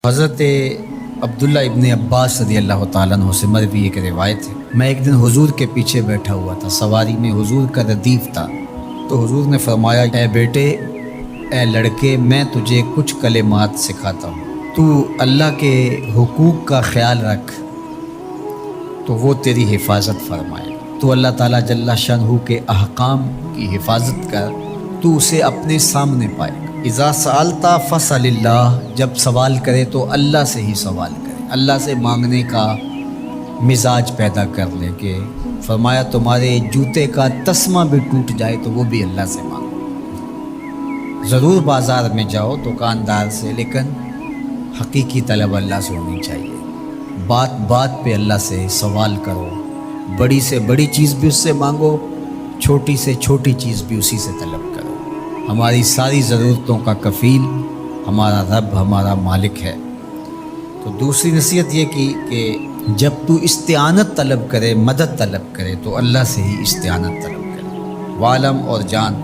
حضرت عبداللہ ابن عباس رضی اللہ تعالیٰ عنہ سے مروی ایک روایت ہے، میں ایک دن حضور کے پیچھے بیٹھا ہوا تھا، سواری میں حضور کا ردیف تھا، تو حضور نے فرمایا، اے بیٹے، اے لڑکے، میں تجھے کچھ کلمات سکھاتا ہوں، تو اللہ کے حقوق کا خیال رکھ تو وہ تیری حفاظت فرمائے، تو اللہ تعالیٰ جل شانہ کے احکام کی حفاظت کر تو اسے اپنے سامنے پائے گا۔ اذا سألت فاسأل اللہ، جب سوال کرے تو اللہ سے ہی سوال کرے، اللہ سے مانگنے کا مزاج پیدا کر لے کہ فرمایا تمہارے جوتے کا تسمہ بھی ٹوٹ جائے تو وہ بھی اللہ سے مانگو۔ ضرور بازار میں جاؤ دکاندار سے، لیکن حقیقی طلب اللہ سے ہونی چاہیے، بات بات پہ اللہ سے سوال کرو، بڑی سے بڑی چیز بھی اس سے مانگو، چھوٹی سے چھوٹی چیز بھی اسی سے طلب کرو۔ ہماری ساری ضرورتوں کا کفیل ہمارا رب، ہمارا مالک ہے۔ تو دوسری نصیحت یہ کی کہ جب تو استعانت طلب کرے، مدد طلب کرے تو اللہ سے ہی استعانت طلب کرے۔ وعلم، اور جان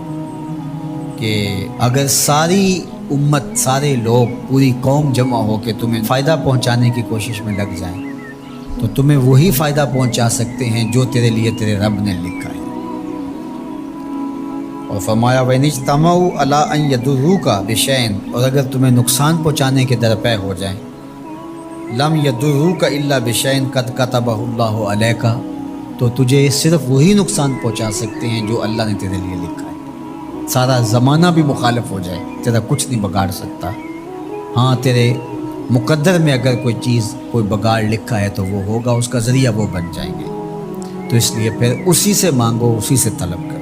کہ اگر ساری امت، سارے لوگ، پوری قوم جمع ہو کے تمہیں فائدہ پہنچانے کی کوشش میں لگ جائیں تو تمہیں وہی فائدہ پہنچا سکتے ہیں جو تیرے لیے تیرے رب نے لکھا ہے۔ اور فرمایا وَإِنِ اجْتَمَعُوا عَلَىٰ أَن يَضُرُّوكَ بِشَيْءٍ، اور اگر تمہیں نقصان پہنچانے کے درپے ہو جائیں، لَمْ يَضُرُّوكَ إِلَّا بِشَيْءٍ قَدْ كَتَبَهُ اللَّهُ عَلَيْكَ، تو تجھے صرف وہی نقصان پہنچا سکتے ہیں جو اللہ نے تیرے لیے لکھا ہے۔ سارا زمانہ بھی مخالف ہو جائے، تیرا کچھ نہیں بگاڑ سکتا۔ ہاں، تیرے مقدر میں اگر کوئی چیز، کوئی بگاڑ لکھا ہے تو وہ ہوگا، اس کا ذریعہ وہ بن جائیں گے۔ تو اس لیے پھر اسی سے مانگو، اسی سے طلب کرو۔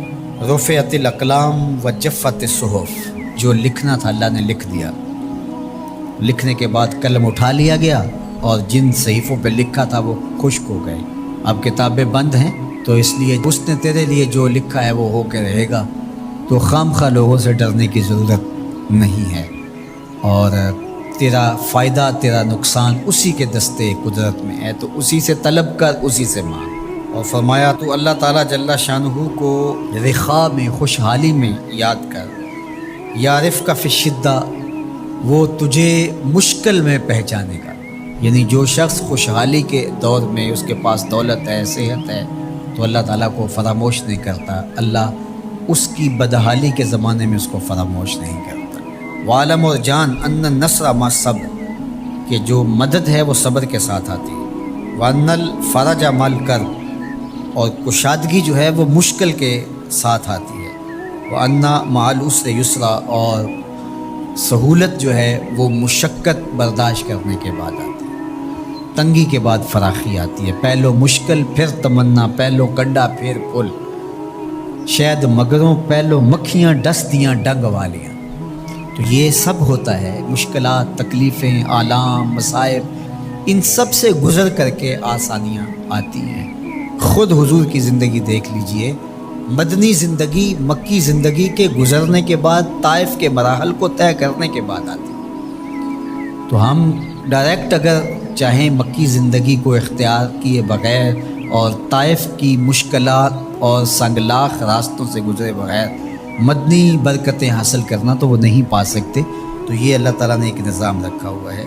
رفعت الاقلام وجفت الصحف، جو لکھنا تھا اللہ نے لکھ دیا، لکھنے کے بعد قلم اٹھا لیا گیا اور جن صحیفوں پہ لکھا تھا وہ خشک ہو گئے، اب کتابیں بند ہیں، تو اس لیے اس نے تیرے لیے جو لکھا ہے وہ ہو کے رہے گا، تو خام خواہ لوگوں سے ڈرنے کی ضرورت نہیں ہے، اور تیرا فائدہ، تیرا نقصان اسی کے دستے قدرت میں ہے، تو اسی سے طلب کر، اسی سے مانگ۔ اور فرمایا تو اللہ تعالیٰ جل شانہ کو رخاء میں، خوشحالی میں یاد کر، یعرفک فی الشدہ، وہ تجھے مشکل میں پہچانے گا۔ یعنی جو شخص خوشحالی کے دور میں اس کے پاس دولت ہے، صحت ہے، تو اللہ تعالیٰ کو فراموش نہیں کرتا، اللہ اس کی بدحالی کے زمانے میں اس کو فراموش نہیں کرتا۔ وعلم، اور جان، ان النصر مع الصبر، کہ جو مدد ہے وہ صبر کے ساتھ آتی ہے۔ وان الفرج مع الکرب، اور کشادگی جو ہے وہ مشکل کے ساتھ آتی ہے۔ وَأَنَّ مَعَ الْعُسْرِ يُسْرًا، اور سہولت جو ہے وہ مشقت برداشت کرنے کے بعد آتی ہے، تنگی کے بعد فراخی آتی ہے، پہلو مشکل پھر تمنا، پہلو کنڈا پھر پھول، شاید مگروں پہلو مکھیاں ڈسدیاں ڈنگ والیاں۔ تو یہ سب ہوتا ہے، مشکلات، تکلیفیں، آلام، مصائب، ان سب سے گزر کر کے آسانیاں آتی ہیں۔ خود حضور کی زندگی دیکھ لیجئے، مدنی زندگی، مکی زندگی کے گزرنے کے بعد، طائف کے مراحل کو طے کرنے کے بعد آتی ہے۔ تو ہم ڈائریکٹ اگر چاہیں مکی زندگی کو اختیار کیے بغیر اور طائف کی مشکلات اور سنگلاخ راستوں سے گزرے بغیر مدنی برکتیں حاصل کرنا، تو وہ نہیں پا سکتے۔ تو یہ اللہ تعالیٰ نے ایک نظام رکھا ہوا ہے۔